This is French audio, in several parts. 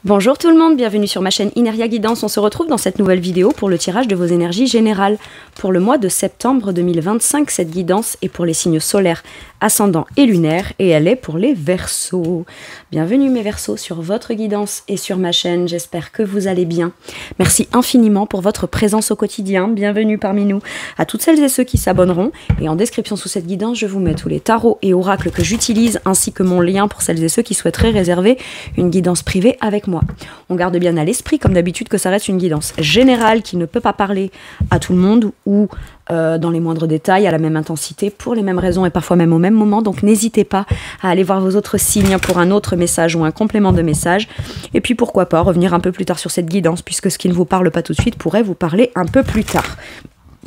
Bonjour tout le monde, bienvenue sur ma chaîne Ineria Guidance. On se retrouve dans cette nouvelle vidéo pour le tirage de vos énergies générales. Pour le mois de septembre 2025, cette guidance est pour les signes solaires, ascendants et lunaires et elle est pour les Verseaux. Bienvenue mes Verseaux sur votre guidance et sur ma chaîne, j'espère que vous allez bien. Merci infiniment pour votre présence au quotidien, bienvenue parmi nous. À toutes celles et ceux qui s'abonneront et en description sous cette guidance, je vous mets tous les tarots et oracles que j'utilise ainsi que mon lien pour celles et ceux qui souhaiteraient réserver une guidance privée avec moi. On garde bien à l'esprit, comme d'habitude, que ça reste une guidance générale qui ne peut pas parler à tout le monde ou dans les moindres détails, à la même intensité, pour les mêmes raisons et parfois même au même moment. Donc n'hésitez pas à aller voir vos autres signes pour un autre message ou un complément de message. Et puis pourquoi pas revenir un peu plus tard sur cette guidance, puisque ce qui ne vous parle pas tout de suite pourrait vous parler un peu plus tard.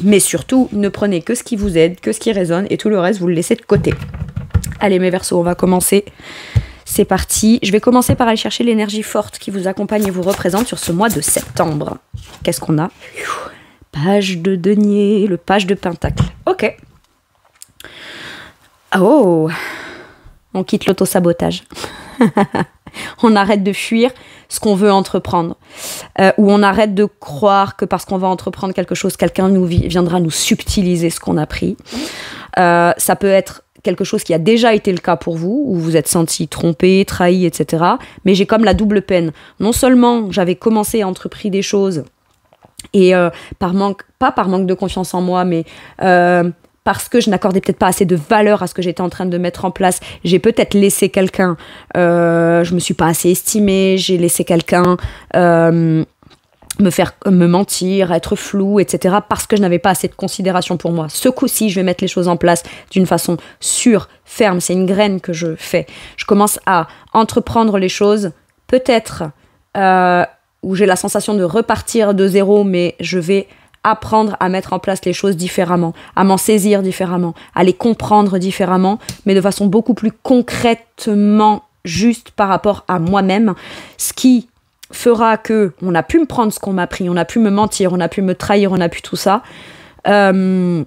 Mais surtout, ne prenez que ce qui vous aide, que ce qui résonne, et tout le reste, vous le laissez de côté. Allez mes Verseaux, on va commencer. C'est parti. Je vais commencer par aller chercher l'énergie forte qui vous accompagne et vous représente sur ce mois de septembre. Qu'est-ce qu'on a? Page de denier, le page de pentacle. Ok. Oh, on quitte l'auto-sabotage. On arrête de fuir ce qu'on veut entreprendre. Ou on arrête de croire que parce qu'on va entreprendre quelque chose, quelqu'un viendra nous subtiliser ce qu'on a pris. Ça peut être quelque chose qui a déjà été le cas pour vous, où vous êtes senti trompé, trahi, etc. Mais j'ai comme la double peine. Non seulement j'avais commencé à entreprendre des choses, et pas par manque de confiance en moi, mais parce que je n'accordais peut-être pas assez de valeur à ce que j'étais en train de mettre en place. J'ai peut-être laissé quelqu'un, je me suis pas assez estimée, j'ai laissé quelqu'un me mentir, être flou, etc. parce que je n'avais pas assez de considération pour moi. Ce coup-ci, je vais mettre les choses en place d'une façon sûre, ferme. C'est une graine que je fais. Je commence à entreprendre les choses, peut-être où j'ai la sensation de repartir de zéro, mais je vais apprendre à mettre en place les choses différemment, à m'en saisir différemment, à les comprendre différemment, mais de façon beaucoup plus concrètement juste par rapport à moi-même, ce qui fera que on a pu me prendre ce qu'on m'a pris, on a pu me mentir, on a pu me trahir, on a pu tout ça. Quand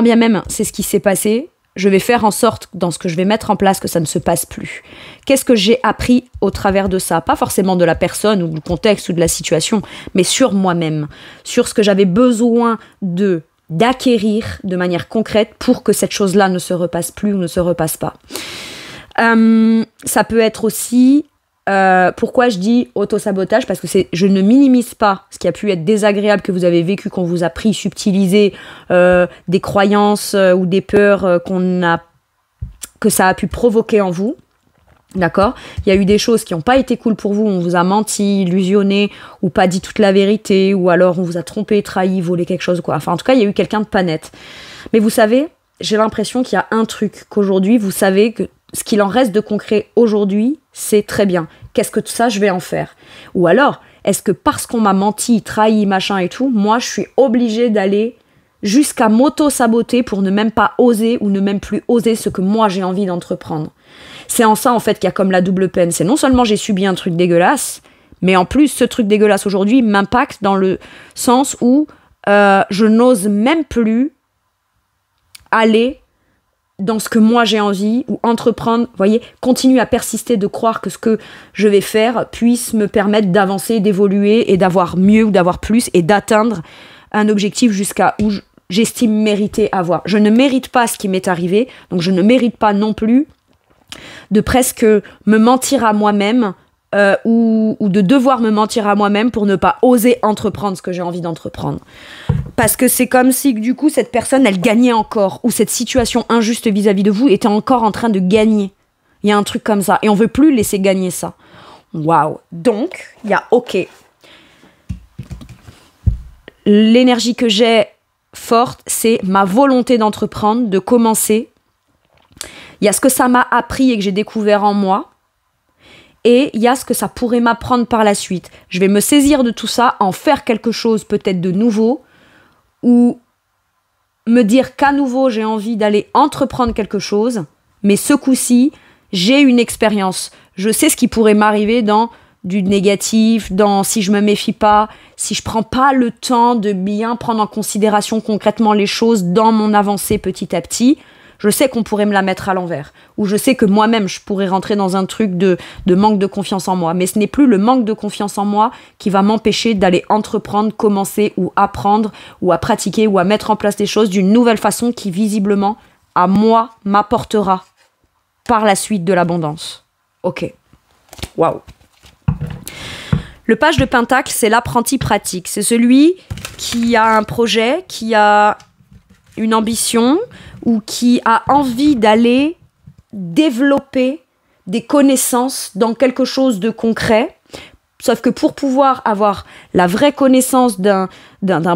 bien même c'est ce qui s'est passé, je vais faire en sorte, dans ce que je vais mettre en place, que ça ne se passe plus. Qu'est-ce que j'ai appris au travers de ça? Pas forcément de la personne ou du contexte ou de la situation, mais sur moi-même, sur ce que j'avais besoin d'acquérir de manière concrète pour que cette chose-là ne se repasse plus ou ne se repasse pas. Ça peut être aussi... pourquoi je dis auto-sabotage? Parce que je ne minimise pas ce qui a pu être désagréable que vous avez vécu, qu'on vous a pris, subtilisé, des croyances ou des peurs que ça a pu provoquer en vous. D'accord? Il y a eu des choses qui n'ont pas été cool pour vous, on vous a menti, illusionné, ou pas dit toute la vérité, ou alors on vous a trompé, trahi, volé quelque chose, quoi. Enfin, en tout cas, il y a eu quelqu'un de pas net. Mais vous savez, j'ai l'impression qu'il y a un truc, qu'aujourd'hui, vous savez que ce qu'il en reste de concret aujourd'hui, c'est très bien. Qu'est-ce que tout ça, je vais en faire? Ou alors, est-ce que parce qu'on m'a menti, trahi, machin et tout, moi, je suis obligée d'aller jusqu'à m'auto-saboter pour ne même pas oser ou ne même plus oser ce que moi, j'ai envie d'entreprendre? C'est en ça, en fait, qu'il y a comme la double peine. C'est non seulement j'ai subi un truc dégueulasse, mais en plus, ce truc dégueulasse aujourd'hui m'impacte dans le sens où je n'ose même plus aller dans ce que moi j'ai envie, ou entreprendre, vous voyez, continuer à persister de croire que ce que je vais faire puisse me permettre d'avancer, d'évoluer et d'avoir mieux ou d'avoir plus et d'atteindre un objectif jusqu'à où j'estime mériter avoir. Je ne mérite pas ce qui m'est arrivé, donc je ne mérite pas non plus de presque me mentir à moi-même ou de devoir me mentir à moi-même pour ne pas oser entreprendre ce que j'ai envie d'entreprendre. Parce que c'est comme si, du coup, cette personne, elle gagnait encore, ou cette situation injuste vis-à-vis de vous était encore en train de gagner. Il y a un truc comme ça, et on veut plus laisser gagner ça. Waouh! Donc, il y a OK. L'énergie que j'ai forte, c'est ma volonté d'entreprendre, de commencer. Il y a ce que ça m'a appris et que j'ai découvert en moi. Et il y a ce que ça pourrait m'apprendre par la suite. Je vais me saisir de tout ça, en faire quelque chose peut-être de nouveau, ou me dire qu'à nouveau j'ai envie d'aller entreprendre quelque chose, mais ce coup-ci, j'ai une expérience. Je sais ce qui pourrait m'arriver dans du négatif, dans si je me méfie pas, si je prends pas le temps de bien prendre en considération concrètement les choses dans mon avancée petit à petit, je sais qu'on pourrait me la mettre à l'envers. Ou je sais que moi-même, je pourrais rentrer dans un truc de manque de confiance en moi. Mais ce n'est plus le manque de confiance en moi qui va m'empêcher d'aller entreprendre, commencer ou apprendre ou à pratiquer ou à mettre en place des choses d'une nouvelle façon qui visiblement, à moi, m'apportera par la suite de l'abondance. Ok. Waouh. Le page de Pentacle, c'est l'apprenti pratique. C'est celui qui a un projet, qui a une ambition ou qui a envie d'aller développer des connaissances dans quelque chose de concret. Sauf que pour pouvoir avoir la vraie connaissance d'un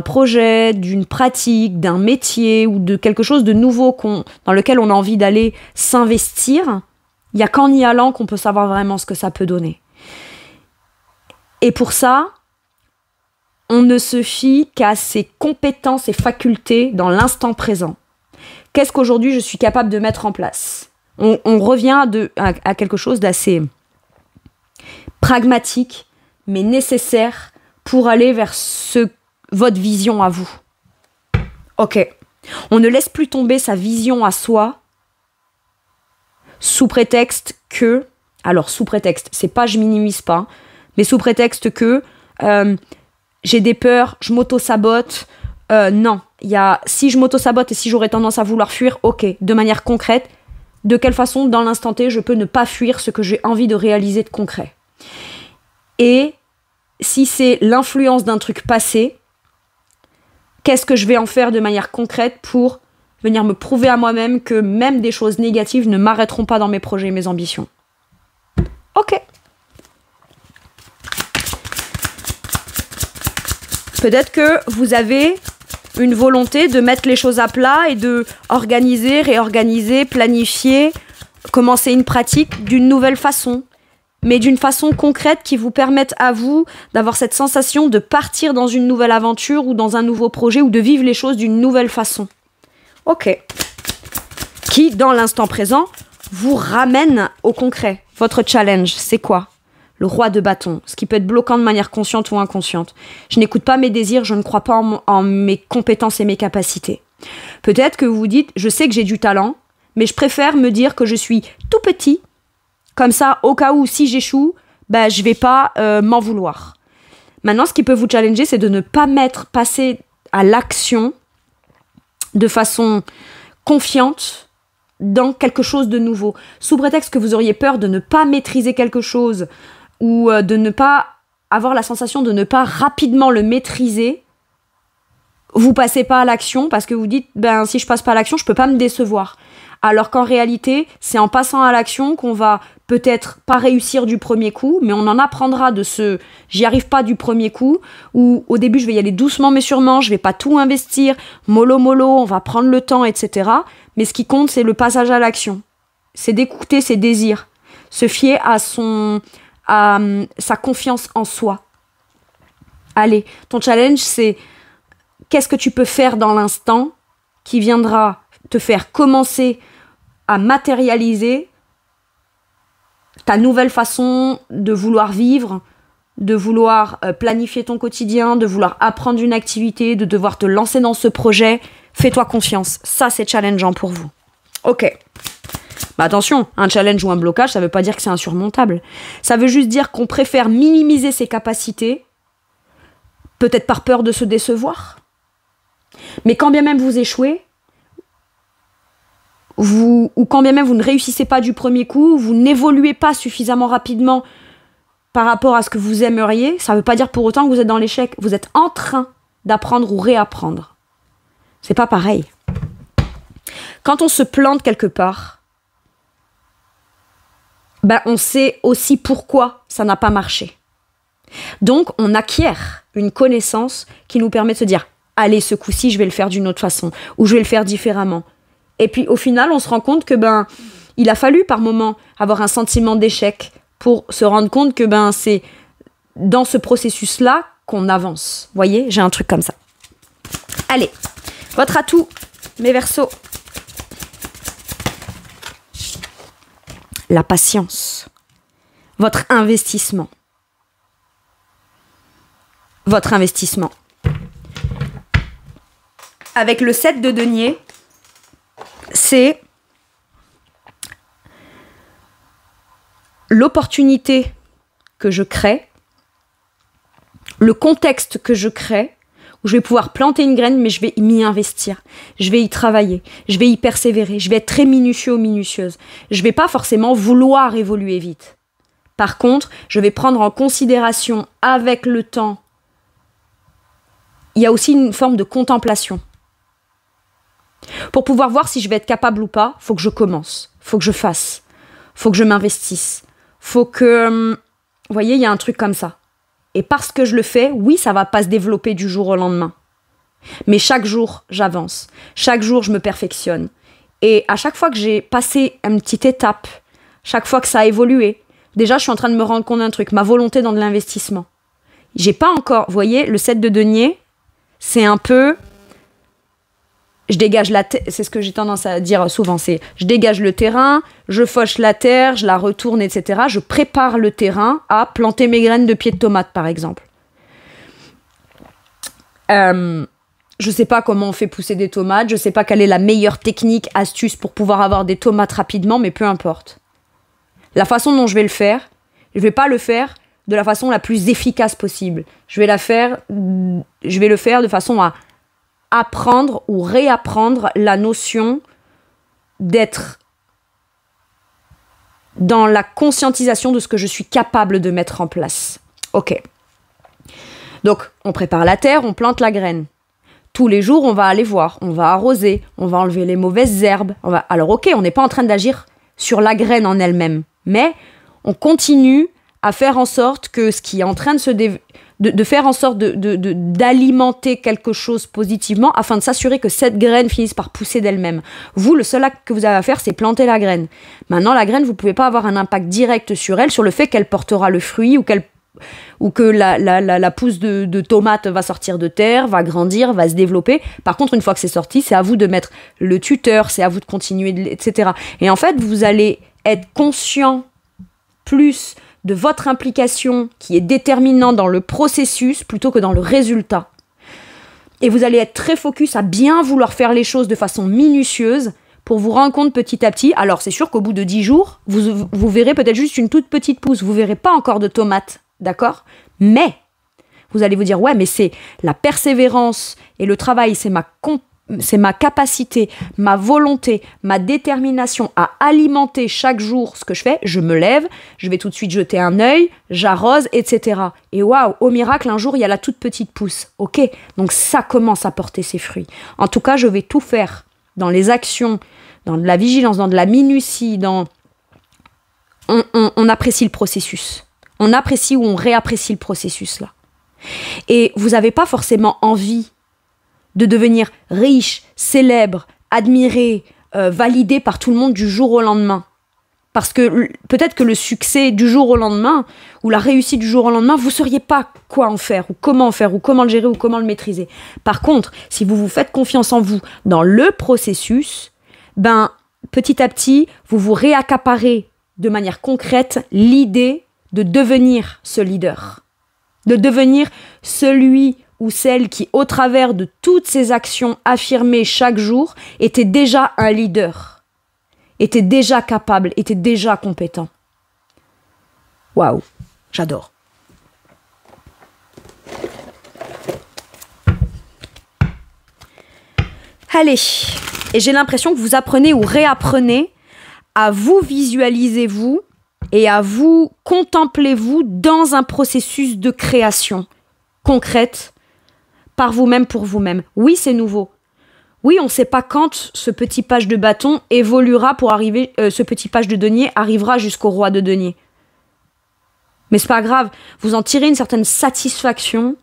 projet, d'une pratique, d'un métier ou de quelque chose de nouveau dans lequel on a envie d'aller s'investir, il n'y a qu'en y allant qu'on peut savoir vraiment ce que ça peut donner. Et pour ça, on ne se fie qu'à ses compétences et facultés dans l'instant présent. Qu'est-ce qu'aujourd'hui je suis capable de mettre en place ? On revient à quelque chose d'assez pragmatique, mais nécessaire pour aller vers votre vision à vous. Ok. On ne laisse plus tomber sa vision à soi sous prétexte que... Alors, sous prétexte, c'est pas je minimise pas, mais sous prétexte que j'ai des peurs, je m'auto-sabote. Non, si je m'auto-sabote et si j'aurais tendance à vouloir fuir, ok, de manière concrète, de quelle façon, dans l'instant T, je peux ne pas fuir ce que j'ai envie de réaliser de concret. Et si c'est l'influence d'un truc passé, qu'est-ce que je vais en faire de manière concrète pour venir me prouver à moi-même que même des choses négatives ne m'arrêteront pas dans mes projets et mes ambitions. Ok. Peut-être que vous avez une volonté de mettre les choses à plat et de organiser, réorganiser, planifier, commencer une pratique d'une nouvelle façon, mais d'une façon concrète qui vous permette à vous d'avoir cette sensation de partir dans une nouvelle aventure ou dans un nouveau projet ou de vivre les choses d'une nouvelle façon. Ok. Qui, dans l'instant présent, vous ramène au concret. Votre challenge, c'est quoi ? Le roi de bâton, ce qui peut être bloquant de manière consciente ou inconsciente. Je n'écoute pas mes désirs, je ne crois pas en mes compétences et mes capacités. Peut-être que vous vous dites, je sais que j'ai du talent, mais je préfère me dire que je suis tout petit, comme ça, au cas où, si j'échoue, je ne vais pas m'en vouloir. Maintenant, ce qui peut vous challenger, c'est de ne pas passer à l'action de façon confiante dans quelque chose de nouveau. Sous prétexte que vous auriez peur de ne pas maîtriser quelque chose ou de ne pas avoir la sensation de ne pas rapidement le maîtriser, vous passez pas à l'action parce que vous dites si je passe pas à l'action, je peux pas me décevoir. Alors qu'en réalité, c'est en passant à l'action qu'on va peut-être pas réussir du premier coup, mais on en apprendra de j'y arrive pas du premier coup, ou au début je vais y aller doucement mais sûrement, je vais pas tout investir, mollo, on va prendre le temps, etc. Mais ce qui compte, c'est le passage à l'action. C'est d'écouter ses désirs, se fier à sa confiance en soi. Allez, ton challenge, c'est qu'est-ce que tu peux faire dans l'instant qui viendra te faire commencer à matérialiser ta nouvelle façon de vouloir vivre, de vouloir planifier ton quotidien, de vouloir apprendre une activité, de devoir te lancer dans ce projet. Fais-toi confiance. Ça, c'est challengeant pour vous. Ok. Attention, un challenge ou un blocage, ça ne veut pas dire que c'est insurmontable. Ça veut juste dire qu'on préfère minimiser ses capacités, peut-être par peur de se décevoir. Mais quand bien même vous échouez, ou quand bien même vous ne réussissez pas du premier coup, vous n'évoluez pas suffisamment rapidement par rapport à ce que vous aimeriez, ça ne veut pas dire pour autant que vous êtes dans l'échec. Vous êtes en train d'apprendre ou réapprendre. C'est pas pareil. Quand on se plante quelque part, on sait aussi pourquoi ça n'a pas marché. Donc, on acquiert une connaissance qui nous permet de se dire « Allez, ce coup-ci, je vais le faire d'une autre façon » ou « Je vais le faire différemment ». Et puis, au final, on se rend compte que il a fallu par moment avoir un sentiment d'échec pour se rendre compte que c'est dans ce processus-là qu'on avance. Vous voyez, j'ai un truc comme ça. Allez, votre atout, mes Verseaux. La patience. Votre investissement. Votre investissement. Avec le 7 de denier, c'est l'opportunité que je crée, le contexte que je crée, où je vais pouvoir planter une graine, mais je vais m'y investir. Je vais y travailler, je vais y persévérer, je vais être très minutieux ou minutieuse. Je ne vais pas forcément vouloir évoluer vite. Par contre, je vais prendre en considération avec le temps. Il y a aussi une forme de contemplation. Pour pouvoir voir si je vais être capable ou pas, il faut que je commence, il faut que je fasse, il faut que je m'investisse, faut que... Vous voyez, il y a un truc comme ça. Et parce que je le fais, oui, ça va pas se développer du jour au lendemain. Mais chaque jour, j'avance. Chaque jour, je me perfectionne. Et à chaque fois que j'ai passé une petite étape, chaque fois que ça a évolué, déjà, je suis en train de me rendre compte d'un truc, ma volonté dans de l'investissement. J'ai pas encore, vous voyez, le 7 de denier, c'est un peu... Je dégage la terre, c'est ce que j'ai tendance à dire souvent, c'est je dégage le terrain, je fauche la terre, je la retourne, etc. Je prépare le terrain à planter mes graines de pieds de tomate, par exemple. Je sais pas comment on fait pousser des tomates, je sais pas quelle est la meilleure technique, astuce pour pouvoir avoir des tomates rapidement, mais peu importe. La façon dont je vais le faire, je vais pas le faire de la façon la plus efficace possible. Je vais le faire de façon à apprendre ou réapprendre la notion d'être dans la conscientisation de ce que je suis capable de mettre en place. Ok. Donc, on prépare la terre, on plante la graine. Tous les jours, on va aller voir, on va arroser, on va enlever les mauvaises herbes. Alors, ok, on n'est pas en train d'agir sur la graine en elle-même, mais on continue à faire en sorte que ce qui est en train de faire en sorte d'alimenter quelque chose positivement afin de s'assurer que cette graine finisse par pousser d'elle-même. Vous, le seul acte que vous avez à faire, c'est planter la graine. Maintenant, la graine, vous ne pouvez pas avoir un impact direct sur elle, sur le fait qu'elle portera le fruit ou que la pousse de tomate va sortir de terre, va grandir, va se développer. Par contre, une fois que c'est sorti, c'est à vous de mettre le tuteur, c'est à vous de continuer, etc. Et en fait, vous allez être conscient plus de votre implication qui est déterminante dans le processus plutôt que dans le résultat. Et vous allez être très focus à bien vouloir faire les choses de façon minutieuse pour vous rendre compte petit à petit. Alors c'est sûr qu'au bout de 10 jours, vous verrez peut-être juste une toute petite pousse, vous verrez pas encore de tomates, d'accord ? Mais vous allez vous dire, ouais, mais c'est la persévérance et le travail, c'est ma capacité, ma volonté, ma détermination à alimenter chaque jour ce que je fais. Je me lève, je vais tout de suite jeter un œil, j'arrose, etc. Et waouh, au miracle, un jour, il y a la toute petite pousse. Ok, donc ça commence à porter ses fruits. En tout cas, je vais tout faire dans les actions, dans de la vigilance, dans de la minutie, on apprécie le processus. On apprécie ou on réapprécie le processus, là. Et vous n'avez pas forcément envie de devenir riche, célèbre, admiré, validé par tout le monde du jour au lendemain. Parce que peut-être que le succès du jour au lendemain, ou la réussite du jour au lendemain, vous ne sauriez pas quoi en faire, ou comment le gérer, ou comment le maîtriser. Par contre, si vous vous faites confiance en vous dans le processus, petit à petit, vous vous réaccaparez de manière concrète l'idée de devenir ce leader. De devenir celui ou celle qui, au travers de toutes ces actions affirmées chaque jour, était déjà un leader, était déjà capable, était déjà compétent. Waouh, j'adore. Allez, et j'ai l'impression que vous apprenez ou réapprenez à vous visualiser vous et à vous contempler vous dans un processus de création concrète, par vous-même, pour vous-même. Oui, c'est nouveau. Oui, on ne sait pas quand ce petit page de bâton évoluera pour arriver, ce petit page de denier arrivera jusqu'au roi de denier. Mais c'est pas grave, vous en tirez une certaine satisfaction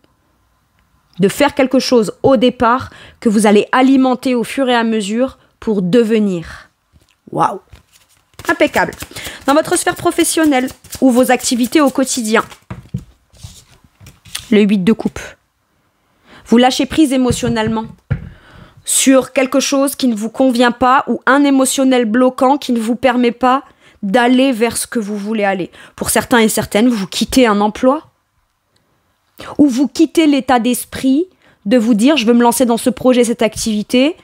de faire quelque chose au départ que vous allez alimenter au fur et à mesure pour devenir. Waouh! Impeccable. Dans votre sphère professionnelle ou vos activités au quotidien. Le 8 de coupe. Vous lâchez prise émotionnellement sur quelque chose qui ne vous convient pas ou un émotionnel bloquant qui ne vous permet pas d'aller vers ce que vous voulez aller. Pour certains et certaines, vous quittez un emploi ou vous quittez l'état d'esprit de vous dire « je veux me lancer dans ce projet, cette activité ».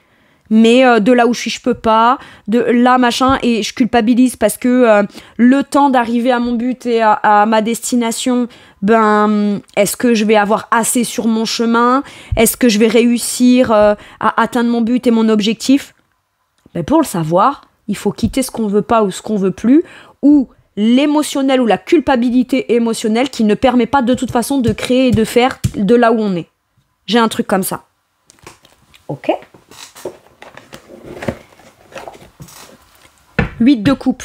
mais de là où je suis, je peux pas, de là, machin, et je culpabilise parce que le temps d'arriver à mon but et à ma destination, ben, est-ce que je vais avoir assez sur mon chemin? Est-ce que je vais réussir à atteindre mon but et mon objectif? Ben, pour le savoir, il faut quitter ce qu'on veut pas ou ce qu'on veut plus, ou l'émotionnel ou la culpabilité émotionnelle qui ne permet pas de toute façon de créer et de faire de là où on est. J'ai un truc comme ça. Ok. 8 de coupe.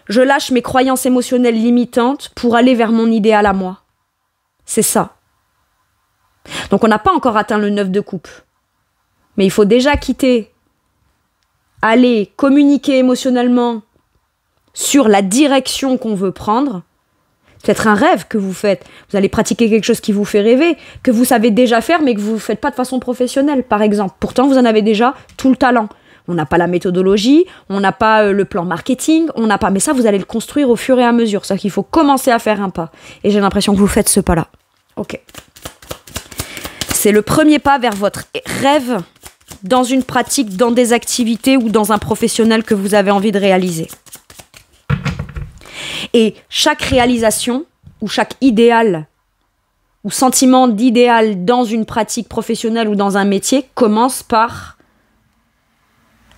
Je lâche mes croyances émotionnelles limitantes pour aller vers mon idéal à moi. C'est ça. Donc on n'a pas encore atteint le 9 de coupe. Mais il faut déjà quitter, aller communiquer émotionnellement sur la direction qu'on veut prendre. C'est peut-être un rêve que vous faites. Vous allez pratiquer quelque chose qui vous fait rêver, que vous savez déjà faire, mais que vous ne faites pas de façon professionnelle, par exemple. Pourtant, vous en avez déjà tout le talent. On n'a pas la méthodologie, on n'a pas le plan marketing, on n'a pas... Mais ça, vous allez le construire au fur et à mesure. C'est-à-dire qu'il faut commencer à faire un pas. Et j'ai l'impression que vous faites ce pas-là. Ok. C'est le premier pas vers votre rêve dans une pratique, dans des activités ou dans un professionnel que vous avez envie de réaliser. Et chaque réalisation ou chaque idéal ou sentiment d'idéal dans une pratique professionnelle ou dans un métier commence par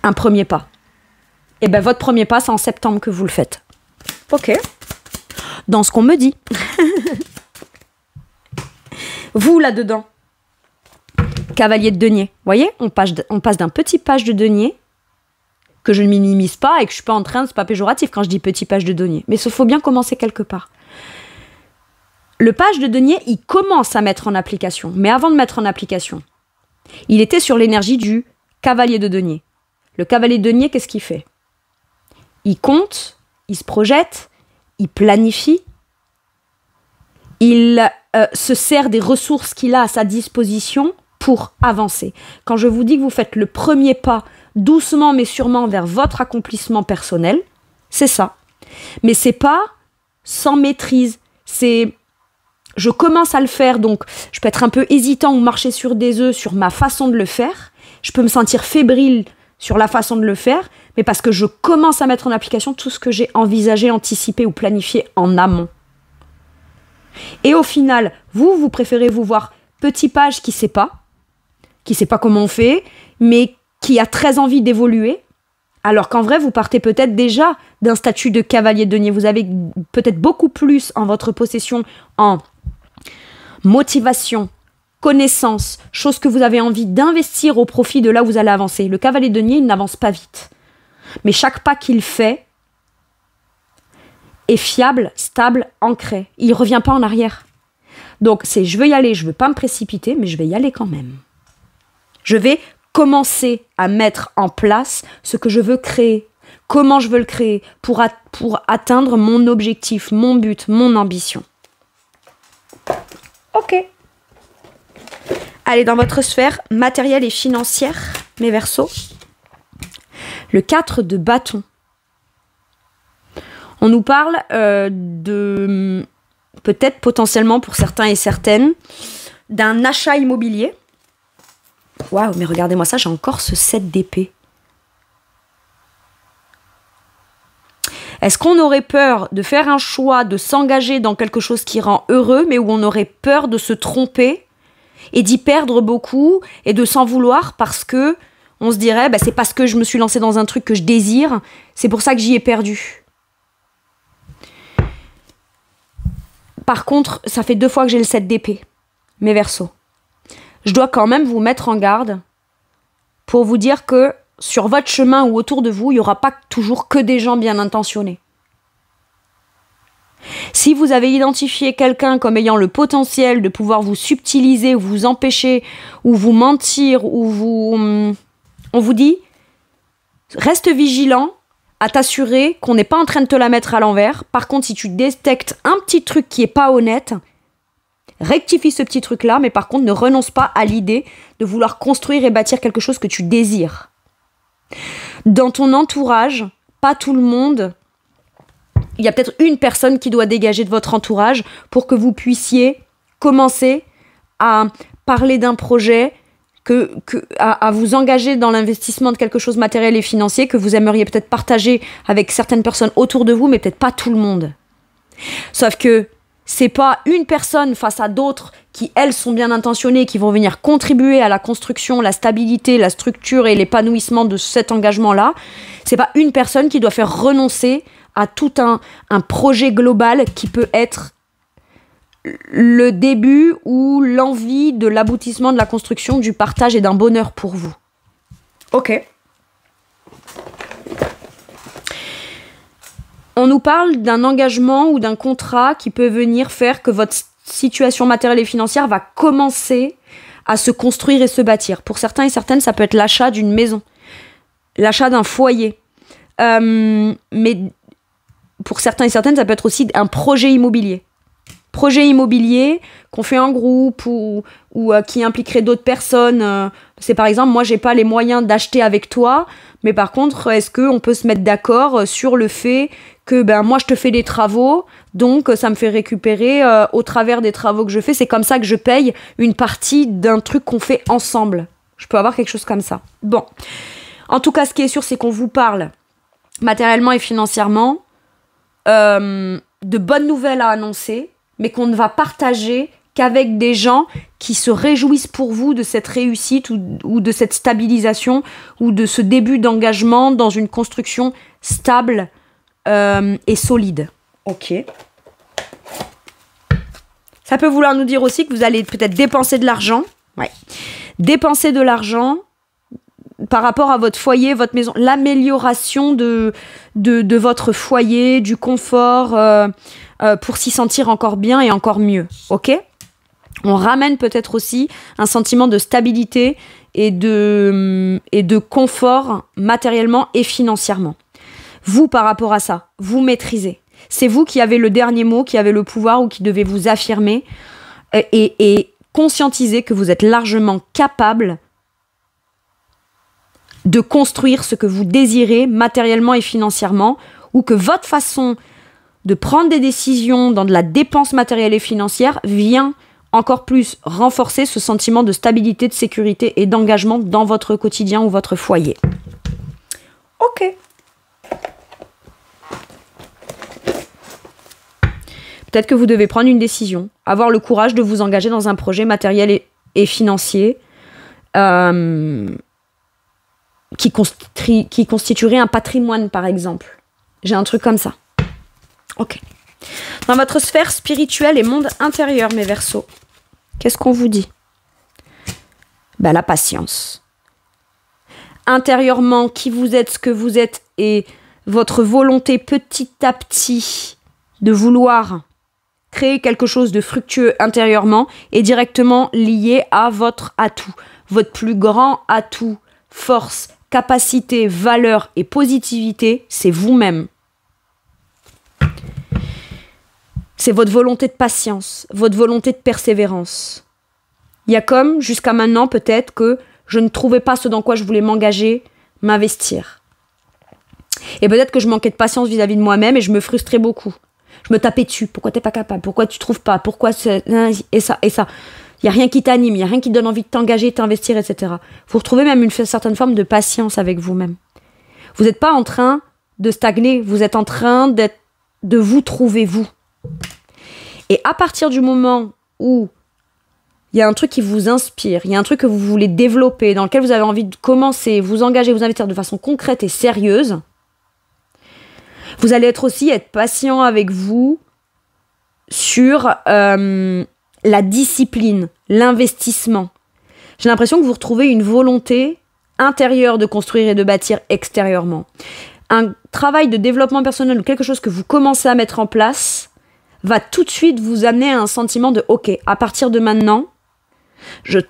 un premier pas. Et bien votre premier pas, c'est en septembre que vous le faites. Ok. Dans ce qu'on me dit. Vous là-dedans. Cavalier de denier. Vous voyez, on passe d'un petit page de denier que je ne minimise pas et que je suis pas en train, c'est pas péjoratif quand je dis petit page de denier. Mais il faut bien commencer quelque part. Le page de denier, il commence à mettre en application. Mais avant de mettre en application, il était sur l'énergie du cavalier de denier. Le cavalier de denier, qu'est-ce qu'il fait? Il compte, il se projette, il planifie, il se sert des ressources qu'il a à sa disposition pour avancer. Quand je vous dis que vous faites le premier pas doucement mais sûrement vers votre accomplissement personnel, c'est ça. Mais c'est pas sans maîtrise. C'est je commence à le faire, donc je peux être un peu hésitant ou marcher sur des œufs sur ma façon de le faire. Je peux me sentir fébrile sur la façon de le faire, mais parce que je commence à mettre en application tout ce que j'ai envisagé, anticipé ou planifié en amont. Et au final, vous préférez vous voir petit page qui sait pas comment on fait, mais qui a très envie d'évoluer, alors qu'en vrai, vous partez peut-être déjà d'un statut de cavalier de denier. Vous avez peut-être beaucoup plus en votre possession en motivation, connaissance, chose que vous avez envie d'investir au profit de là où vous allez avancer. Le cavalier de denier, il n'avance pas vite. Mais chaque pas qu'il fait est fiable, stable, ancré. Il ne revient pas en arrière. Donc, c'est je veux y aller, je ne veux pas me précipiter, mais je vais y aller quand même. Je vais commencer à mettre en place ce que je veux créer. Comment je veux le créer pour atteindre mon objectif, mon but, mon ambition. Ok. Allez, dans votre sphère matérielle et financière, mes Verseaux, le 4 de bâton. On nous parle de, peut-être potentiellement pour certains et certaines, d'un achat immobilier. Waouh, mais regardez-moi ça, j'ai encore ce 7 d'épée. Est-ce qu'on aurait peur de faire un choix, de s'engager dans quelque chose qui rend heureux, mais où on aurait peur de se tromper et d'y perdre beaucoup et de s'en vouloir parce que on se dirait c'est parce que je me suis lancée dans un truc que je désire, c'est pour ça que j'y ai perdu. Par contre, ça fait 2 fois que j'ai le 7 d'épée, mes Verseaux. Je dois quand même vous mettre en garde pour vous dire que sur votre chemin ou autour de vous, il n'y aura pas toujours que des gens bien intentionnés. Si vous avez identifié quelqu'un comme ayant le potentiel de pouvoir vous subtiliser, ou vous empêcher, ou vous mentir, ou on vous dit, reste vigilant à t'assurer qu'on n'est pas en train de te la mettre à l'envers. Par contre, si tu détectes un petit truc qui n'est pas honnête, rectifie ce petit truc-là, mais par contre, ne renonce pas à l'idée de vouloir construire et bâtir quelque chose que tu désires. Dans ton entourage, pas tout le monde, il y a peut-être une personne qui doit dégager de votre entourage pour que vous puissiez commencer à parler d'un projet à vous engager dans l'investissement de quelque chose de matériel et financier que vous aimeriez peut-être partager avec certaines personnes autour de vous, mais peut-être pas tout le monde. Sauf que c'est pas une personne face à d'autres qui, elles, sont bien intentionnées, qui vont venir contribuer à la construction, la stabilité, la structure et l'épanouissement de cet engagement-là. C'est pas une personne qui doit faire renoncer à tout un projet global qui peut être le début ou l'envie de l'aboutissement de la construction, du partage et d'un bonheur pour vous. Ok. On nous parle d'un engagement ou d'un contrat qui peut venir faire que votre situation matérielle et financière va commencer à se construire et se bâtir. Pour certains et certaines, ça peut être l'achat d'une maison, l'achat d'un foyer. Mais pour certains et certaines, ça peut être aussi un projet immobilier. Projet immobilier qu'on fait en groupe ou qui impliquerait d'autres personnes. C'est par exemple, moi, j'ai pas les moyens d'acheter avec toi, mais par contre, est-ce qu'on peut se mettre d'accord sur le fait que moi, je te fais des travaux, donc ça me fait récupérer au travers des travaux que je fais. C'est comme ça que je paye une partie d'un truc qu'on fait ensemble. Je peux avoir quelque chose comme ça. Bon. En tout cas, ce qui est sûr, c'est qu'on vous parle matériellement et financièrement de bonnes nouvelles à annoncer, mais qu'on ne va partager qu'avec des gens qui se réjouissent pour vous de cette réussite ou de cette stabilisation ou de ce début d'engagement dans une construction stable et solide. Ok. Ça peut vouloir nous dire aussi que vous allez peut-être dépenser de l'argent. Ouais. Dépenser de l'argent par rapport à votre foyer, votre maison, l'amélioration de votre foyer, du confort, pour s'y sentir encore bien et encore mieux, ok ? On ramène peut-être aussi un sentiment de stabilité et de confort matériellement et financièrement. Vous, par rapport à ça, vous maîtrisez. C'est vous qui avez le dernier mot, qui avez le pouvoir ou qui devez vous affirmer et conscientiser que vous êtes largement capable de construire ce que vous désirez matériellement et financièrement, ou que votre façon de prendre des décisions dans de la dépense matérielle et financière vient encore plus renforcer ce sentiment de stabilité, de sécurité et d'engagement dans votre quotidien ou votre foyer. Ok. Peut-être que vous devez prendre une décision, avoir le courage de vous engager dans un projet matériel et financier qui constituerait un patrimoine, par exemple. J'ai un truc comme ça. Ok. Dans votre sphère spirituelle et monde intérieur, mes Verseaux, qu'est-ce qu'on vous dit ? La patience. Intérieurement, qui vous êtes, ce que vous êtes, et votre volonté petit à petit de vouloir créer quelque chose de fructueux intérieurement est directement lié à votre atout. Votre plus grand atout, force, capacité, valeur et positivité, c'est vous-même. C'est votre volonté de patience, votre volonté de persévérance. Il y a comme, jusqu'à maintenant, peut-être que je ne trouvais pas ce dans quoi je voulais m'engager, m'investir. Et peut-être que je manquais de patience vis-à-vis de moi-même et je me frustrais beaucoup. Je me tapais dessus. Pourquoi t'es pas capable ? Pourquoi tu trouves pas ? Pourquoi et ça, et ça. Il n'y a rien qui t'anime, il n'y a rien qui te donne envie de t'engager, de t'investir, etc. Vous retrouvez même une certaine forme de patience avec vous-même. Vous n'êtes pas en train de stagner, vous êtes en train de vous trouver, vous. Et à partir du moment où il y a un truc qui vous inspire, il y a un truc que vous voulez développer, dans lequel vous avez envie de commencer, vous engager, vous investir de façon concrète et sérieuse, vous allez être patient avec vous sur la discipline, l'investissement. J'ai l'impression que vous retrouvez une volonté intérieure de construire et de bâtir extérieurement. Un travail de développement personnel ou quelque chose que vous commencez à mettre en place va tout de suite vous amener à un sentiment de « Ok, à partir de maintenant, je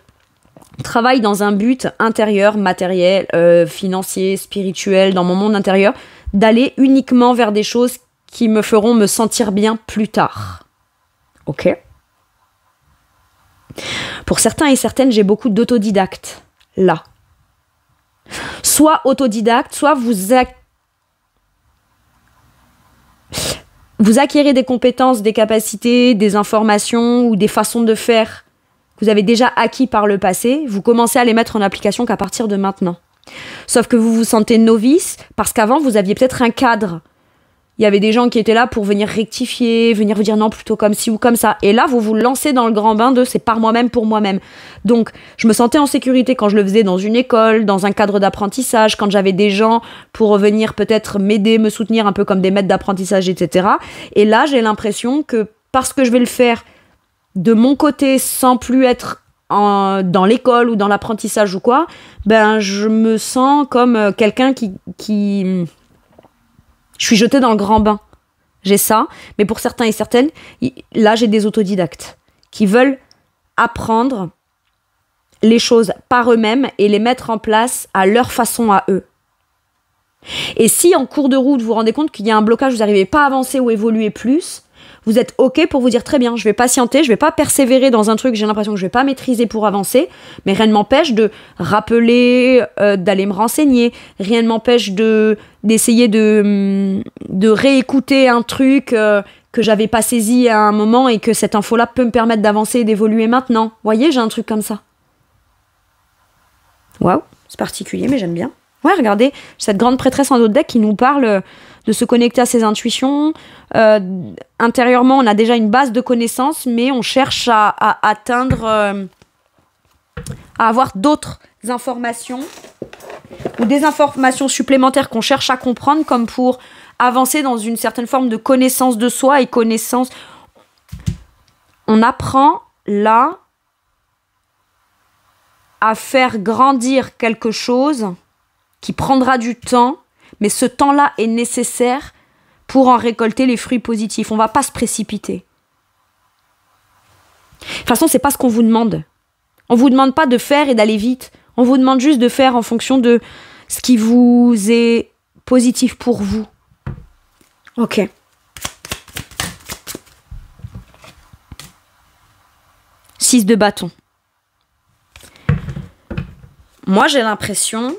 travaille dans un but intérieur, matériel, financier, spirituel, dans mon monde intérieur, d'aller uniquement vers des choses qui me feront me sentir bien plus tard. » Ok ? Pour certains et certaines, j'ai beaucoup d'autodidactes, là. Soit autodidacte, soit vous acquérez des compétences, des capacités, des informations ou des façons de faire vous avez déjà acquis par le passé, vous commencez à les mettre en application qu'à partir de maintenant. Sauf que vous vous sentez novice parce qu'avant, vous aviez peut-être un cadre. Il y avait des gens qui étaient là pour venir rectifier, venir vous dire non, plutôt comme ci ou comme ça. Et là, vous vous lancez dans le grand bain de c'est par moi-même, pour moi-même. Donc, je me sentais en sécurité quand je le faisais dans une école, dans un cadre d'apprentissage, quand j'avais des gens pour venir peut-être m'aider, me soutenir un peu comme des maîtres d'apprentissage, etc. Et là, j'ai l'impression que parce que je vais le faire de mon côté sans plus être dans l'école ou dans l'apprentissage ou quoi, ben je me sens comme quelqu'un qui... Je suis jetée dans le grand bain. J'ai ça, mais pour certains et certaines, là j'ai des autodidactes qui veulent apprendre les choses par eux-mêmes et les mettre en place à leur façon à eux. Et si en cours de route vous vous rendez compte qu'il y a un blocage, vous n'arrivez pas à avancer ou évoluer plus, vous êtes OK pour vous dire très bien, je vais patienter, je vais pas persévérer dans un truc que j'ai l'impression que je vais pas maîtriser pour avancer, mais rien ne m'empêche de rappeler, d'aller me renseigner, rien ne m'empêche d'essayer de réécouter un truc que j'avais pas saisi à un moment et que cette info-là peut me permettre d'avancer et d'évoluer maintenant. Vous voyez, j'ai un truc comme ça. Waouh, c'est particulier, mais j'aime bien. Ouais, regardez, cette grande prêtresse en autre deck qui nous parle de se connecter à ses intuitions. Intérieurement, on a déjà une base de connaissances, mais on cherche à atteindre, à avoir d'autres informations ou des informations supplémentaires qu'on cherche à comprendre, comme pour avancer dans une certaine forme de connaissance de soi et connaissance. On apprend là à faire grandir quelque chose qui prendra du temps, mais ce temps-là est nécessaire pour en récolter les fruits positifs. On ne va pas se précipiter. De toute façon, ce n'est pas ce qu'on vous demande. On ne vous demande pas de faire et d'aller vite. On vous demande juste de faire en fonction de ce qui vous est positif pour vous. Ok. Six de bâton. Moi, j'ai l'impression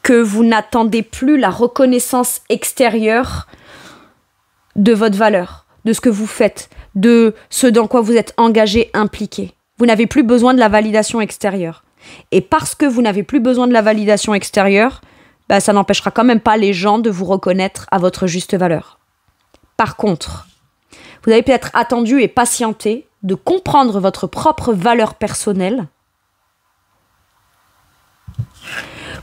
que vous n'attendez plus la reconnaissance extérieure de votre valeur, de ce que vous faites, de ce dans quoi vous êtes engagé, impliqué. Vous n'avez plus besoin de la validation extérieure. Et parce que vous n'avez plus besoin de la validation extérieure, bah, ça n'empêchera quand même pas les gens de vous reconnaître à votre juste valeur. Par contre, vous avez peut-être attendu et patienté de comprendre votre propre valeur personnelle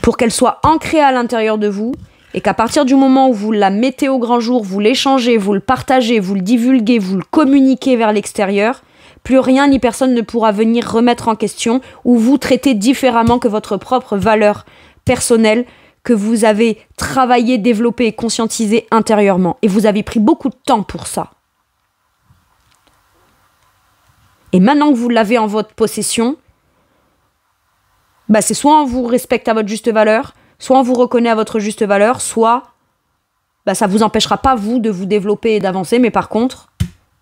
pour qu'elle soit ancrée à l'intérieur de vous et qu'à partir du moment où vous la mettez au grand jour, vous l'échangez, vous le partagez, vous le divulguez, vous le communiquez vers l'extérieur, plus rien ni personne ne pourra venir remettre en question ou vous traiter différemment que votre propre valeur personnelle que vous avez travaillé, développé et conscientisé intérieurement. Et vous avez pris beaucoup de temps pour ça. Et maintenant que vous l'avez en votre possession, bah c'est soit on vous respecte à votre juste valeur, soit on vous reconnaît à votre juste valeur, soit bah ça ne vous empêchera pas, vous, de vous développer et d'avancer, mais par contre,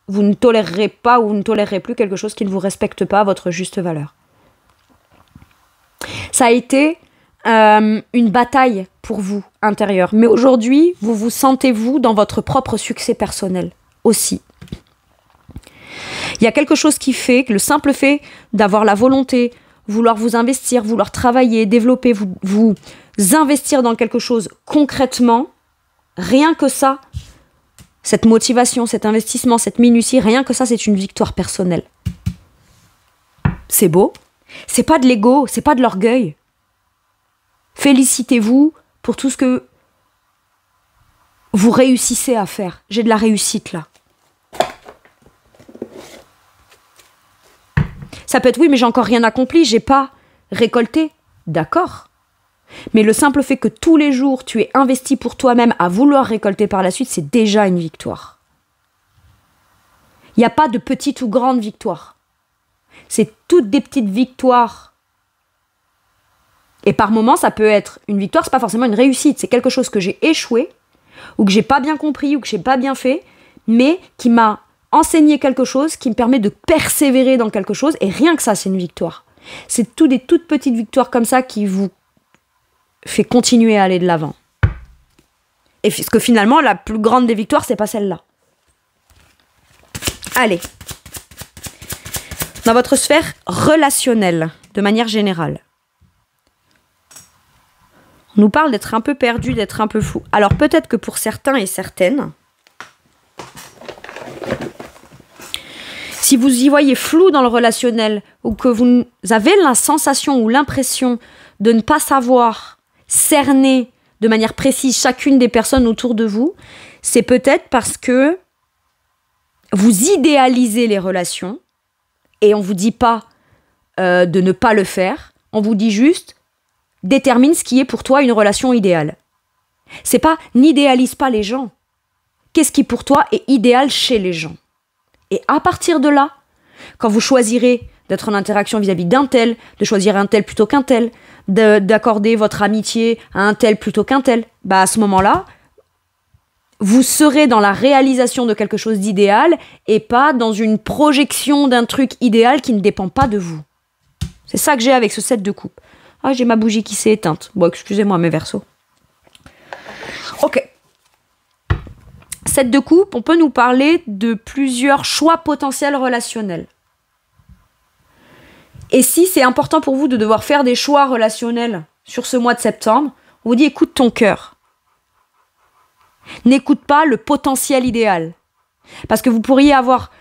vous ne tolérerez pas ou vous ne tolérerez plus quelque chose qui ne vous respecte pas à votre juste valeur. Ça a été une bataille pour vous, intérieure. Mais aujourd'hui, vous vous sentez-vous dans votre propre succès personnel aussi. Il y a quelque chose qui fait que le simple fait d'avoir la volonté, vouloir vous investir, vouloir travailler, développer, vous investir dans quelque chose concrètement, rien que ça, cette motivation, cet investissement, cette minutie, rien que ça, c'est une victoire personnelle. C'est beau. C'est pas de l'ego, c'est pas de l'orgueil. Félicitez-vous pour tout ce que vous réussissez à faire. J'ai de la réussite là. Ça peut être oui, mais j'ai encore rien accompli, j'ai pas récolté. D'accord. Mais le simple fait que tous les jours tu es investi pour toi-même à vouloir récolter par la suite, c'est déjà une victoire. Il n'y a pas de petite ou grande victoire. C'est toutes des petites victoires. Et par moments, ça peut être une victoire, c'est pas forcément une réussite. C'est quelque chose que j'ai échoué, ou que j'ai pas bien compris, ou que j'ai pas bien fait, mais qui m'a enseigné quelque chose, qui me permet de persévérer dans quelque chose, et rien que ça, c'est une victoire. C'est des toutes petites victoires comme ça qui vous fait continuer à aller de l'avant. Et parce que finalement, la plus grande des victoires, c'est pas celle-là. Allez. Dans votre sphère relationnelle, de manière générale, on nous parle d'être un peu perdu, d'être un peu fou. Alors peut-être que pour certains et certaines, si vous y voyez flou dans le relationnel ou que vous avez la sensation ou l'impression de ne pas savoir cerner de manière précise chacune des personnes autour de vous, c'est peut-être parce que vous idéalisez les relations et on ne vous dit pas de ne pas le faire, on vous dit juste détermine ce qui est pour toi une relation idéale. C'est pas n'idéalise pas les gens. Qu'est-ce qui pour toi est idéal chez les gens? Et à partir de là, quand vous choisirez d'être en interaction vis-à-vis d'un tel, de choisir un tel plutôt qu'un tel, d'accorder votre amitié à un tel plutôt qu'un tel, bah à ce moment-là, vous serez dans la réalisation de quelque chose d'idéal et pas dans une projection d'un truc idéal qui ne dépend pas de vous. C'est ça que j'ai avec ce set de coupe. Ah, j'ai ma bougie qui s'est éteinte. Bon, excusez-moi mes versos. Ok. Set de coupe, on peut nous parler de plusieurs choix potentiels relationnels. Et si c'est important pour vous de devoir faire des choix relationnels sur ce mois de septembre, on vous dit écoute ton cœur. N'écoute pas le potentiel idéal. Parce que vous pourriez avoir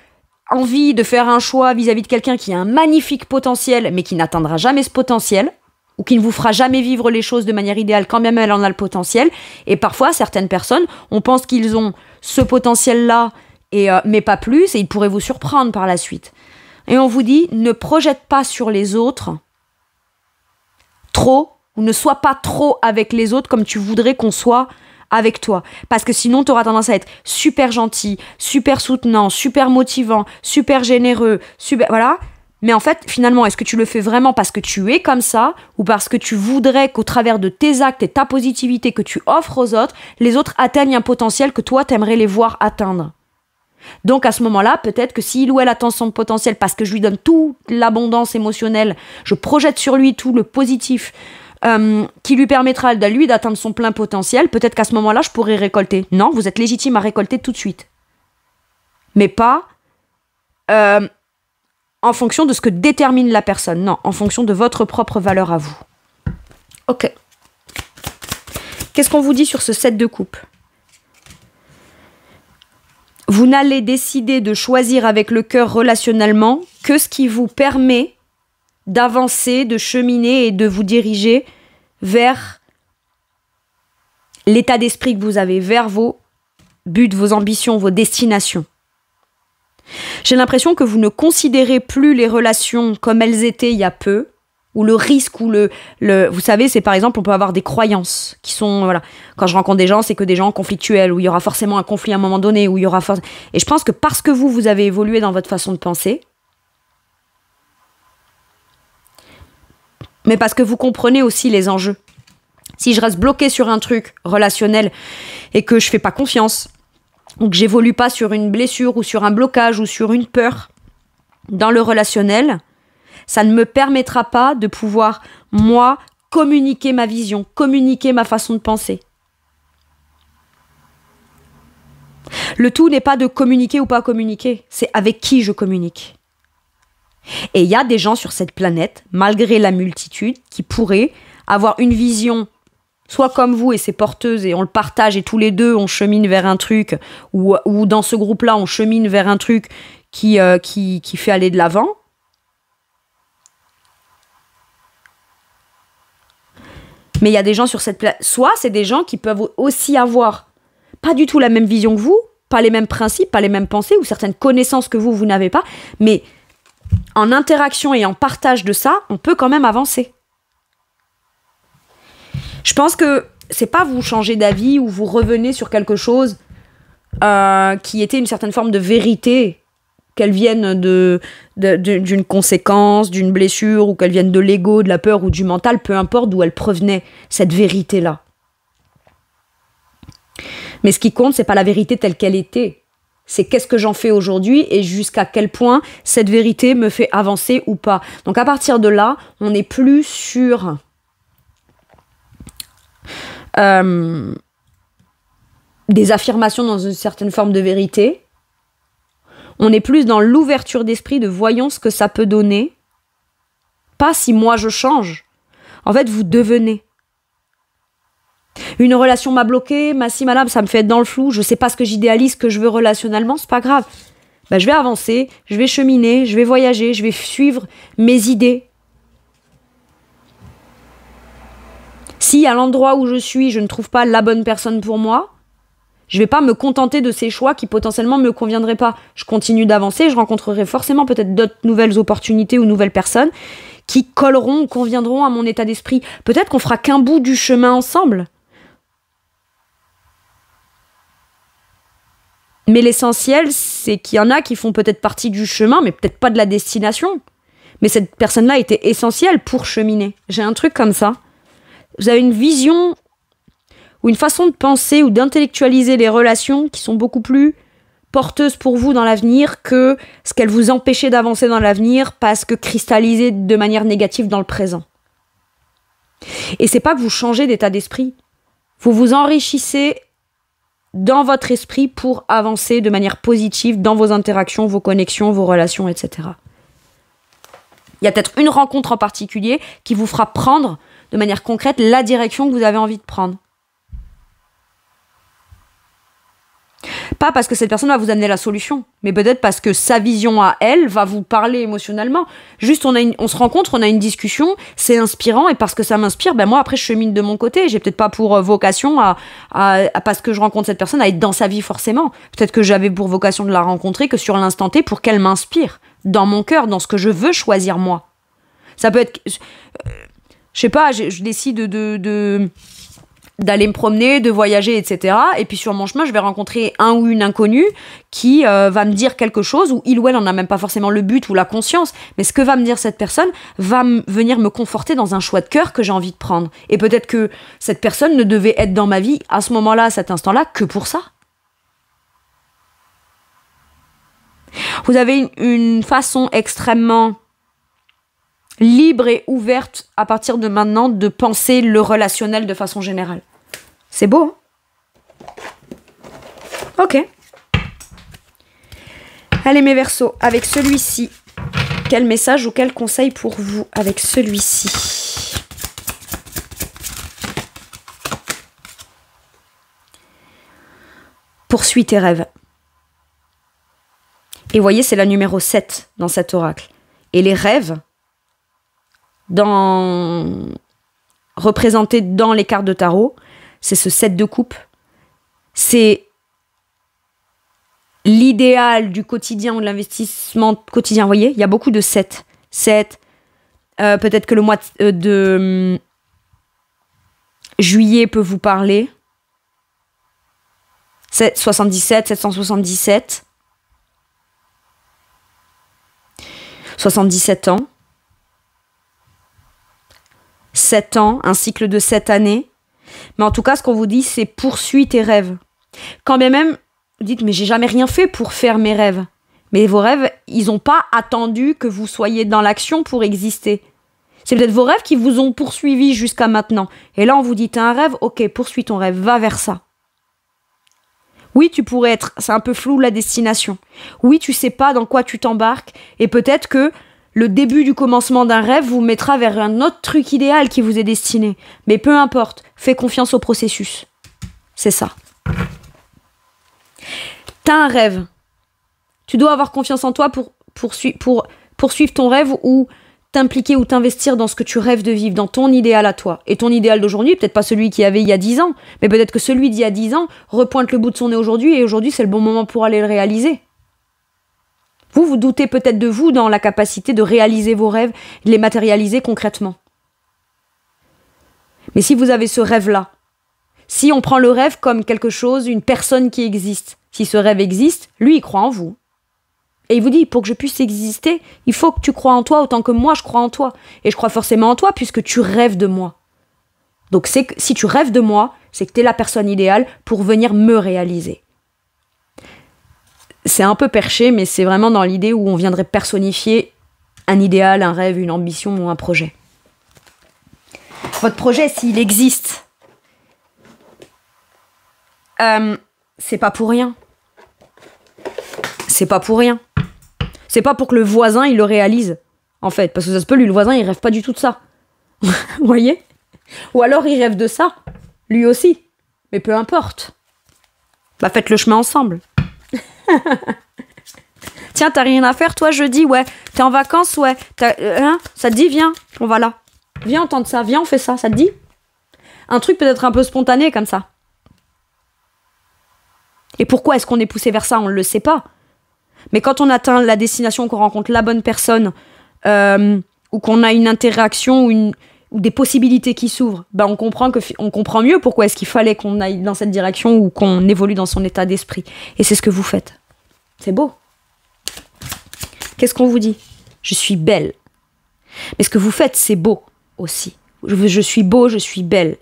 envie de faire un choix vis-à-vis de quelqu'un qui a un magnifique potentiel, mais qui n'atteindra jamais ce potentiel, ou qui ne vous fera jamais vivre les choses de manière idéale quand même elle en a le potentiel. Et parfois, certaines personnes, on pense qu'ils ont ce potentiel-là, mais pas plus, et ils pourraient vous surprendre par la suite. Et on vous dit, ne projette pas sur les autres trop, ou ne sois pas trop avec les autres comme tu voudrais qu'on soit avec toi. Parce que sinon, tu auras tendance à être super gentil, super soutenant, super motivant, super généreux, super... Voilà. Mais en fait, finalement, est-ce que tu le fais vraiment parce que tu es comme ça ou parce que tu voudrais qu'au travers de tes actes et ta positivité que tu offres aux autres, les autres atteignent un potentiel que toi, t'aimerais les voir atteindre? Donc à ce moment-là, peut-être que s'il ou elle atteint son potentiel parce que je lui donne toute l'abondance émotionnelle, je projette sur lui tout le positif qui lui permettra de lui d'atteindre son plein potentiel, peut-être qu'à ce moment-là, je pourrais récolter. Non, vous êtes légitime à récolter tout de suite. Mais pas en fonction de ce que détermine la personne. Non, en fonction de votre propre valeur à vous. Ok. Qu'est-ce qu'on vous dit sur ce set de coupe? Vous n'allez décider de choisir avec le cœur relationnellement que ce qui vous permet d'avancer, de cheminer et de vous diriger vers l'état d'esprit que vous avez, vers vos buts, vos ambitions, vos destinations. J'ai l'impression que vous ne considérez plus les relations comme elles étaient il y a peu, ou le risque, ou vous savez, c'est par exemple, on peut avoir des croyances qui sont, voilà, quand je rencontre des gens, c'est que des gens conflictuels, où il y aura forcément un conflit à un moment donné, où il y aura et je pense que parce que vous avez évolué dans votre façon de penser, mais parce que vous comprenez aussi les enjeux. Si je reste bloquée sur un truc relationnel et que je fais pas confiance, ou que j'évolue pas sur une blessure, ou sur un blocage, ou sur une peur dans le relationnel, ça ne me permettra pas de pouvoir, moi, communiquer ma vision, communiquer ma façon de penser. Le tout n'est pas de communiquer ou pas communiquer, c'est avec qui je communique. Et il y a des gens sur cette planète, malgré la multitude, qui pourraient avoir une vision, soit comme vous et c'est porteuse et on le partage et tous les deux on chemine vers un truc, ou dans ce groupe-là on chemine vers un truc qui fait aller de l'avant. Mais il y a des gens sur cette planète, soit c'est des gens qui peuvent aussi avoir pas du tout la même vision que vous, pas les mêmes principes, pas les mêmes pensées, ou certaines connaissances que vous n'avez pas, mais en interaction et en partage de ça, on peut quand même avancer. Je pense que c'est pas vous changer d'avis ou vous revenez sur quelque chose qui était une certaine forme de vérité, qu'elle vienne d'une conséquence, d'une blessure, ou qu'elle vienne de l'ego, de la peur ou du mental, peu importe d'où elle provenait, cette vérité-là. Mais ce qui compte, c'est pas la vérité telle qu'elle était. C'est qu'est-ce que j'en fais aujourd'hui et jusqu'à quel point cette vérité me fait avancer ou pas. Donc à partir de là, on n'est plus sur des affirmations dans une certaine forme de vérité. On est plus dans l'ouverture d'esprit de voyons ce que ça peut donner. Pas si moi je change. En fait, vous devenez. Une relation m'a bloqué, madame, ça me fait être dans le flou, je sais pas ce que j'idéalise, ce que je veux relationnellement, c'est pas grave. Ben, je vais avancer, je vais cheminer, je vais voyager, je vais suivre mes idées. Si à l'endroit où je suis, je ne trouve pas la bonne personne pour moi, je vais pas me contenter de ces choix qui potentiellement me conviendraient pas. Je continue d'avancer, je rencontrerai forcément peut-être d'autres nouvelles opportunités ou nouvelles personnes qui colleront ou conviendront à mon état d'esprit. Peut-être qu'on fera qu'un bout du chemin ensemble. Mais l'essentiel, c'est qu'il y en a qui font peut-être partie du chemin, mais peut-être pas de la destination. Mais cette personne-là était essentielle pour cheminer. J'ai un truc comme ça. Vous avez une vision ou une façon de penser ou d'intellectualiser les relations qui sont beaucoup plus porteuses pour vous dans l'avenir que ce qu'elles vous empêchaient d'avancer dans l'avenir parce que cristallisées de manière négative dans le présent. Et c'est pas que vous changez d'état d'esprit. Vous vous enrichissez dans votre esprit pour avancer de manière positive dans vos interactions, vos connexions, vos relations, etc. Il y a peut-être une rencontre en particulier qui vous fera prendre de manière concrète la direction que vous avez envie de prendre. Pas parce que cette personne va vous amener la solution, mais peut-être parce que sa vision à elle va vous parler émotionnellement. Juste, on se rencontre, on a une discussion, c'est inspirant, et parce que ça m'inspire, ben moi après je chemine de mon côté. J'ai peut-être pas pour vocation parce que je rencontre cette personne à être dans sa vie forcément. Peut-être que j'avais pour vocation de la rencontrer que sur l'instant T pour qu'elle m'inspire dans mon cœur, dans ce que je veux choisir moi. Ça peut être, je sais pas, je décide d'aller me promener, de voyager, etc. Et puis sur mon chemin, je vais rencontrer un ou une inconnue qui va me dire quelque chose, où il ou elle en a même pas forcément le but ou la conscience, mais ce que va me dire cette personne va venir me conforter dans un choix de cœur que j'ai envie de prendre. Et peut-être que cette personne ne devait être dans ma vie à ce moment-là, à cet instant-là, que pour ça. Vous avez une façon extrêmement libre et ouverte à partir de maintenant de penser le relationnel de façon générale. C'est beau, hein? Ok. Allez mes Verseaux, avec celui-ci, quel message ou quel conseil pour vous avec celui-ci? Poursuis tes rêves. Et voyez, c'est la numéro 7 dans cet oracle. Et les rêves, représenté dans les cartes de tarot, c'est ce 7 de coupe. C'est l'idéal du quotidien ou de l'investissement quotidien. Vous voyez, il y a beaucoup de 7. 7. Peut-être que le mois de juillet peut vous parler. 77, 777. 77 ans. 7 ans, un cycle de 7 années. Mais en tout cas, ce qu'on vous dit, c'est poursuis tes rêves. Quand bien même, vous dites, mais j'ai jamais rien fait pour faire mes rêves. Mais vos rêves, ils n'ont pas attendu que vous soyez dans l'action pour exister. C'est peut-être vos rêves qui vous ont poursuivi jusqu'à maintenant. Et là, on vous dit, t'as un rêve, ok, poursuis ton rêve, va vers ça. Oui, tu pourrais être, c'est un peu flou la destination. Oui, tu sais pas dans quoi tu t'embarques. Et peut-être que le début du commencement d'un rêve vous mettra vers un autre truc idéal qui vous est destiné. Mais peu importe, fais confiance au processus. C'est ça. T'as un rêve. Tu dois avoir confiance en toi pour poursuivre ton rêve ou t'impliquer ou t'investir dans ce que tu rêves de vivre, dans ton idéal à toi. Et ton idéal d'aujourd'hui, peut-être pas celui qu'il y avait il y a 10 ans, mais peut-être que celui d'il y a 10 ans repointe le bout de son nez aujourd'hui et aujourd'hui c'est le bon moment pour aller le réaliser. Vous doutez peut-être de vous dans la capacité de réaliser vos rêves, de les matérialiser concrètement. Mais si vous avez ce rêve-là, si on prend le rêve comme quelque chose, une personne qui existe, si ce rêve existe, lui, il croit en vous. Et il vous dit, pour que je puisse exister, il faut que tu crois en toi autant que moi, je crois en toi. Et je crois forcément en toi puisque tu rêves de moi. Donc c'est que, si tu rêves de moi, c'est que tu es la personne idéale pour venir me réaliser. C'est un peu perché, mais c'est vraiment dans l'idée où on viendrait personnifier un idéal, un rêve, une ambition ou un projet. Votre projet, s'il existe, c'est pas pour rien. C'est pas pour rien. C'est pas pour que le voisin, il le réalise, en fait. Parce que ça se peut, lui, le voisin, il rêve pas du tout de ça. Vous voyez? Ou alors, il rêve de ça, lui aussi. Mais peu importe. Bah, faites le chemin ensemble. Tiens, t'as rien à faire, toi, jeudi? Ouais. T'es en vacances? Ouais. Ça te dit, viens, on va là. Viens entendre ça, viens, on fait ça, ça te dit? Un truc peut-être un peu spontané, comme ça. Et pourquoi est-ce qu'on est poussé vers ça? On ne le sait pas. Mais quand on atteint la destination, qu'on rencontre la bonne personne, ou qu'on a une interaction ou des possibilités qui s'ouvrent, ben on comprend mieux pourquoi est-ce qu'il fallait qu'on aille dans cette direction ou qu'on évolue dans son état d'esprit. Et c'est ce que vous faites. C'est beau. Qu'est-ce qu'on vous dit? Je suis belle. Mais ce que vous faites, c'est beau aussi. Je suis beau, je suis belle.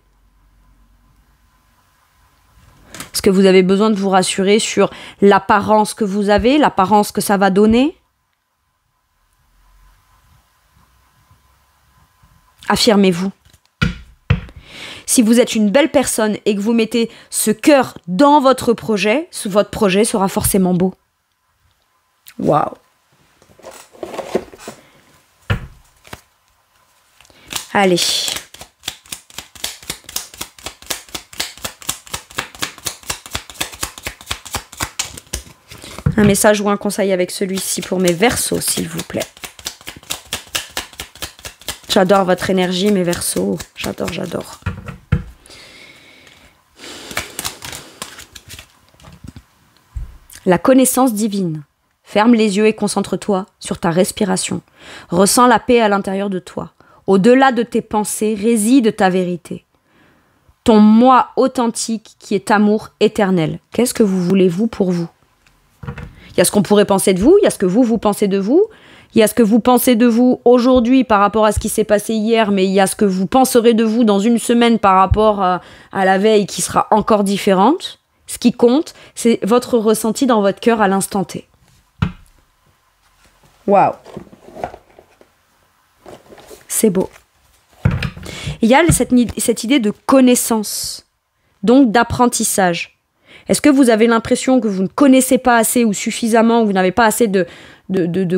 Est-ce que vous avez besoin de vous rassurer sur l'apparence que vous avez, l'apparence que ça va donner? Affirmez-vous. Si vous êtes une belle personne et que vous mettez ce cœur dans votre projet sera forcément beau. Waouh! Allez. Un message ou un conseil avec celui-ci pour mes Verseaux, s'il vous plaît. J'adore votre énergie, mes Verseaux. J'adore, j'adore. La connaissance divine. Ferme les yeux et concentre-toi sur ta respiration. Ressens la paix à l'intérieur de toi. Au-delà de tes pensées réside ta vérité. Ton moi authentique qui est amour éternel. Qu'est-ce que vous voulez, vous, pour vous? Il y a ce qu'on pourrait penser de vous, il y a ce que vous pensez de vous, il y a ce que vous pensez de vous aujourd'hui par rapport à ce qui s'est passé hier, mais il y a ce que vous penserez de vous dans une semaine par rapport à la veille qui sera encore différente. Ce qui compte, c'est votre ressenti dans votre cœur à l'instant T. Waouh! C'est beau. Il y a cette idée de connaissance, donc d'apprentissage. Est-ce que vous avez l'impression que vous ne connaissez pas assez ou suffisamment, ou vous n'avez pas assez de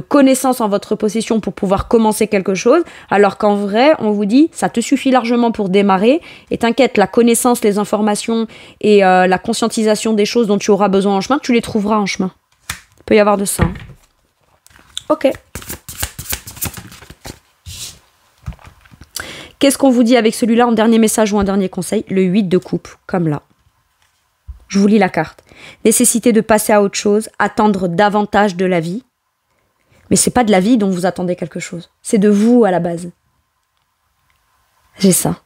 connaissances en votre possession pour pouvoir commencer quelque chose, alors qu'en vrai, on vous dit, ça te suffit largement pour démarrer, et t'inquiète, la connaissance, les informations et la conscientisation des choses dont tu auras besoin en chemin, tu les trouveras en chemin. Il peut y avoir de ça. Hein. Ok. Qu'est-ce qu'on vous dit avec celui-là en dernier message ou un dernier conseil? Le 8 de coupe, comme là. Je vous lis la carte. Nécessité de passer à autre chose, attendre davantage de la vie. Mais c'est pas de la vie dont vous attendez quelque chose. C'est de vous à la base. J'ai ça.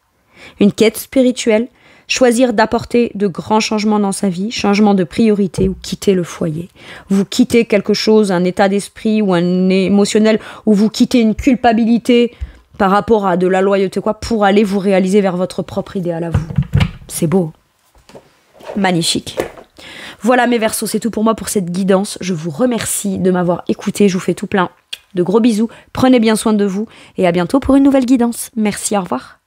Une quête spirituelle, choisir d'apporter de grands changements dans sa vie, changement de priorité ou quitter le foyer. Vous quittez quelque chose, un état d'esprit ou un émotionnel, ou vous quittez une culpabilité par rapport à de la loyauté, quoi, pour aller vous réaliser vers votre propre idéal à vous. C'est beau. Magnifique. Voilà mes Verseaux, c'est tout pour moi pour cette guidance. Je vous remercie de m'avoir écouté. Je vous fais tout plein de gros bisous. Prenez bien soin de vous et à bientôt pour une nouvelle guidance. Merci, au revoir.